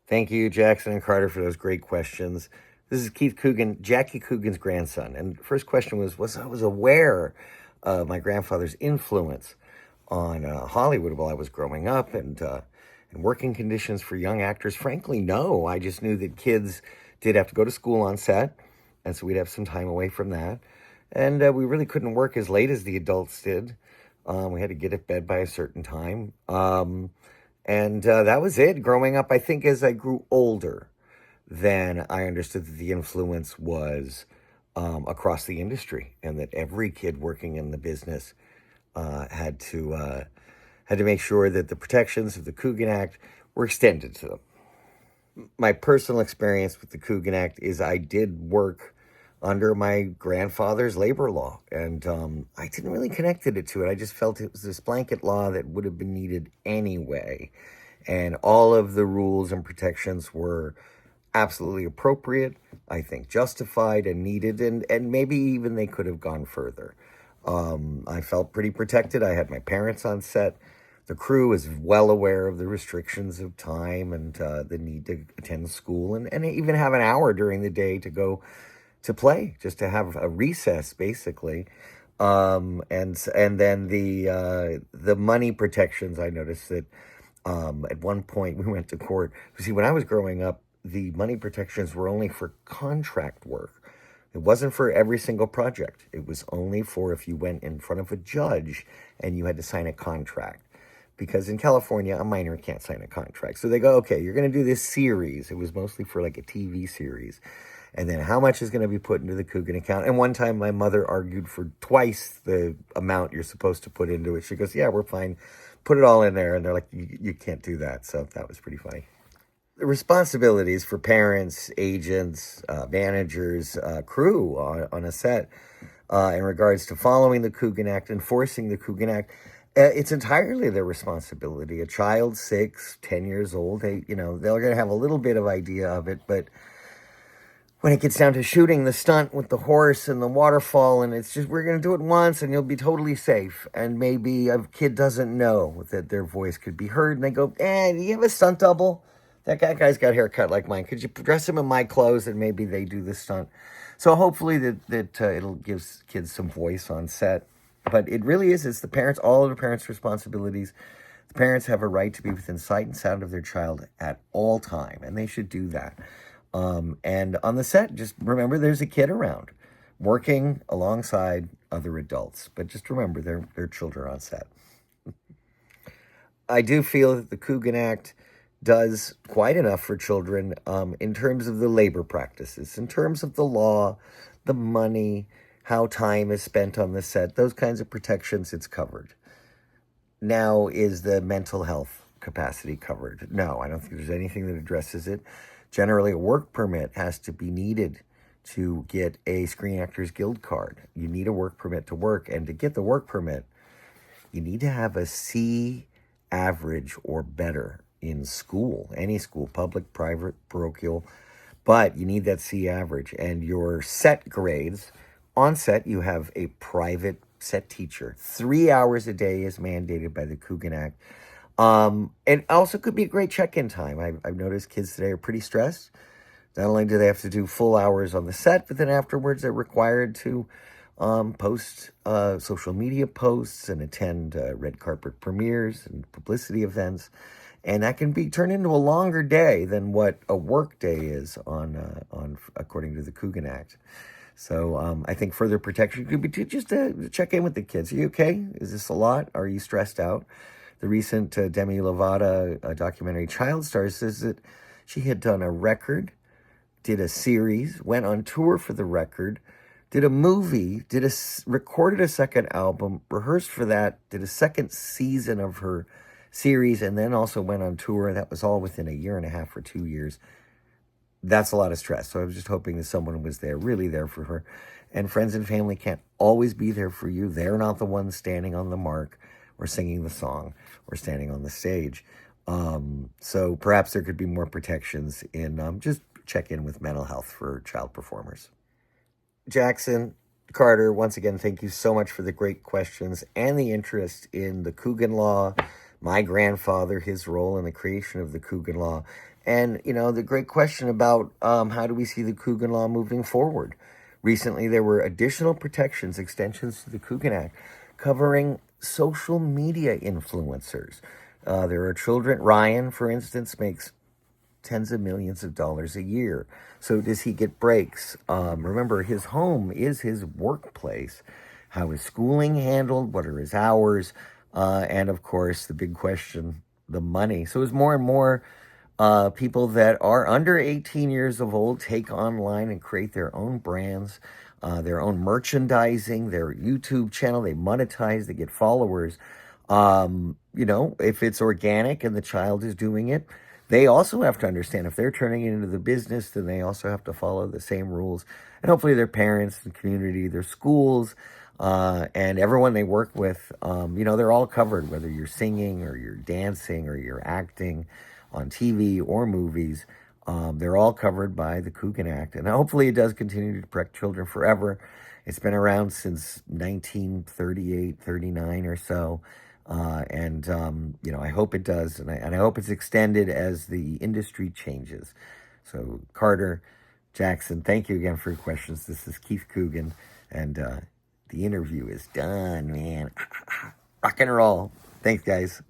Thank you, Jackson and Carter, for those great questions. This is Keith Coogan, Jackie Coogan's grandson. And the first question was I was aware of my grandfather's influence on Hollywood while I was growing up and working conditions for young actors. Frankly, no. I just knew that kids did have to go to school on set, and so we'd have some time away from that. And we really couldn't work as late as the adults did. We had to get at bed by a certain time. And that was it. Growing up, I think as I grew older, then I understood that the influence was across the industry, and that every kid working in the business uh, had to uh, had to make sure that the protections of the Coogan Act were extended to them. My personal experience with the Coogan Act is I did work under my grandfather's labor law, and I didn't really connect it to it. I just felt it was this blanket law that would have been needed anyway, and all of the rules and protections were absolutely appropriate, I think justified and needed, and maybe even they could have gone further. I felt pretty protected. I had my parents on set. The crew is well aware of the restrictions of time and the need to attend school and even have an hour during the day to go to play, just to have a recess, basically. And then the money protections. I noticed that at one point we went to court. You see, when I was growing up, the money protections were only for contract work. It wasn't for every single project. It was only for if you went in front of a judge and you had to sign a contract. Because in California, a minor can't sign a contract. So they go, okay, you're going to do this series. It was mostly for like a TV series. And then how much is going to be put into the Coogan account? And one time my mother argued for twice the amount you're supposed to put into it. She goes, yeah, we're fine. Put it all in there. And they're like, you can't do that. So that was pretty funny. The responsibilities for parents, agents, managers, crew on a set in regards to following the Coogan Act, enforcing the Coogan Act, it's entirely their responsibility. A child 6, 10 years old, they're going to have a little bit of idea of it, but when it gets down to shooting the stunt with the horse and the waterfall, and it's just, we're going to do it once and you'll be totally safe. And maybe a kid doesn't know that their voice could be heard, and they go, do you have a stunt double? That guy's got a haircut like mine. Could you dress him in my clothes? And maybe they do the stunt. So hopefully that it'll give kids some voice on set. But it really is, it's the parents, all of the parents' responsibilities. The parents have a right to be within sight and sound of their child at all time, and they should do that. And on the set, just remember there's a kid around working alongside other adults. But just remember they're children on set. I do feel that the Coogan Act does quite enough for children in terms of the labor practices, in terms of the law, the money, how time is spent on the set, those kinds of protections, it's covered. Now, is the mental health capacity covered? No, I don't think there's anything that addresses it. Generally, a work permit has to be needed to get a Screen Actors Guild card. You need a work permit to work, and to get the work permit, you need to have a C average or better in school, any school, public, private, parochial, but you need that C average. And your set grades, on set, you have a private set teacher. 3 hours a day is mandated by the Coogan Act. And also could be a great check-in time. I've noticed kids today are pretty stressed. Not only do they have to do full hours on the set, but then afterwards they're required to post social media posts and attend red carpet premieres and publicity events. And that can be turned into a longer day than what a work day is on according to the Coogan Act. So I think further protection could be just to check in with the kids. Are you okay? Is this a lot? Are you stressed out? The recent Demi Lovato documentary Child Stars says that she had done a record, did a series, went on tour for the record, did a movie, recorded a second album, rehearsed for that, did a second season of her series, and then also went on tour. That was all within a year and a half or 2 years. That's a lot of stress. So I was just hoping that someone was there, really there for her. And friends and family can't always be there for you. They're not the ones standing on the mark or singing the song or standing on the stage. So perhaps there could be more protections in just check in with mental health for child performers. Jackson, Carter, once again, thank you so much for the great questions and the interest in the Coogan Law, my grandfather, his role in the creation of the Coogan Law, and, the great question about how do we see the Coogan Law moving forward. Recently, there were additional protections, extensions to the Coogan Act, covering social media influencers. There are children. Ryan, for instance, makes tens of millions of dollars a year. So does he get breaks? Remember, his home is his workplace. How is schooling handled? What are his hours? And of course, the big question, the money. So as more and more people that are under 18 years of old take online and create their own brands, their own merchandising, their YouTube channel, they monetize, they get followers. If it's organic and the child is doing it, they also have to understand if they're turning it into the business, then they also have to follow the same rules. And hopefully their parents, the community, their schools, and everyone they work with, they're all covered, whether you're singing or you're dancing or you're acting on TV or movies. They're all covered by the Coogan Act. And hopefully it does continue to protect children forever. It's been around since 1938, 39 or so. I hope it does, and I hope it's extended as the industry changes. So, Carter, Jackson, thank you again for your questions. This is Keith Coogan, and the interview is done, man. Rock and roll. Thanks, guys.